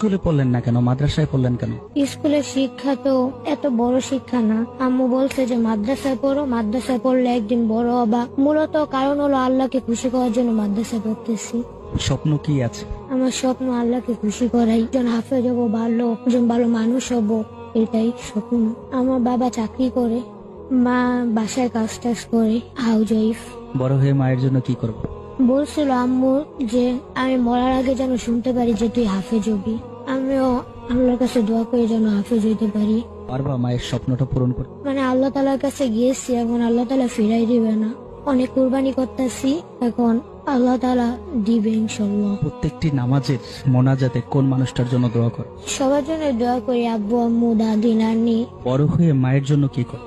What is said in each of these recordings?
স্কুলে পড়লেন না কেন, মাদ্রাসায় পড়লেন কেন? স্কুলের শিক্ষা তো এত বড় শিক্ষা না। আম্মু বলছে যে মাদ্রাসায় পড়ো, মাদ্রাসায় পড়লে একদিন বড় হবা। মূলত কারণ হলো আল্লাহকে খুশি করার জন্য মাদ্রাসায় পড়তেছি। স্বপ্ন কি আছে? আমার স্বপ্ন আল্লাহকে খুশি করাই, একজন হাফেজ হবো, একজন ভালো মানুষ হব, এটাই স্বপ্ন। আমার বাবা চাকরি করে, মা বাসায় কাজ টাজ করে, হাউস ওয়াইফ। বড় হয়ে মায়ের জন্য কি করব? বলছিল আম্মু যে আমি মরার আগে যেন শুনতে পারি যে তুই হাফেজ হবি। আমিও আল্লাহর কাছে দোয়া করে যেন হাফেজ হইতে পারি। পারবা মায়ের স্বপ্নটা পূরণ করতে? মানে আল্লাহ তাআলার কাছে গিয়েছি, এখন আল্লাহ তাআলা ফিরাই দিবে না। অনেক কুরবানি করতেছি, এখন আল্লাহ তাআলা দিবে ইনশাআল্লাহ। প্রত্যেকটি নামাজের মোনাজাতে কোন মানুষটার জন্য দোয়া করে? সবার জন্য দোয়া করি, আব্বু আম্মু দাদি নানি। বড় হয়ে মায়ের জন্য কি কর?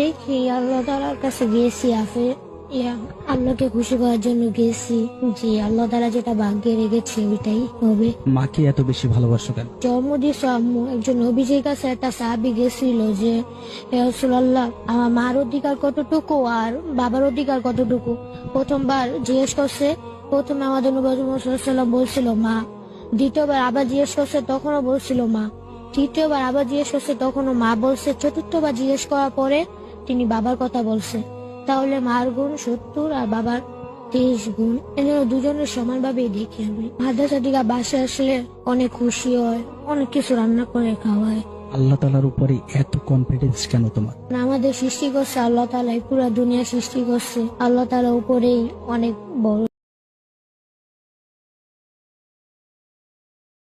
দেখি আল্লাহ তাআলার কাছে গিয়েছি, আল্লাহকে খুশি করার জন্য গেছি, যে আল্লাহ তাআলা যেটা ভাগ্যে রেখেছে ওইটাই হবে। মাকে এত বেশি ভালোবাসো কেন? জন্ম দিয়েছে আম্মু, একজন নবীজির কাছে একটা সাহাবী গেছিল যে হে রাসূলুল্লাহ, আমার মার অধিকার কতটুকু আর বাবার অধিকার কতটুকু। প্রথমবার জিজ্ঞেস করছে, প্রথমে আমাদের নবী মুহাম্মদ সাল্লাল্লাহু আলাইহি ওয়াসাল্লাম বলছিল মা, দ্বিতীয়বার আবার জিজ্ঞেস করছে তখনও বলছিল মা, তৃতীয়বার আবার জিজ্ঞেস করছে তখনও মা বলছে, চতুর্থবার জিজ্ঞেস করার পরে তিনি বাবার কথা বলছে। তাহলে মার গুণ 70 আর বাবার 23 গুণ। এজন্য দুজনের সমানভাবেই দেখি আমি। মাদ্রাসা থেকে বাসায় আসলে অনেক খুশি হয়, অনেক কিছু রান্না করে খাওয়ায়। আল্লাহ তাআলার উপরে এত কনফিডেন্স কেন তোমার? আমাদের সৃষ্টি করছে আল্লাহ তাআলাই, পুরো দুনিয়া সৃষ্টি করছে আল্লাহ তাআলা, উপরেই অনেক বড়।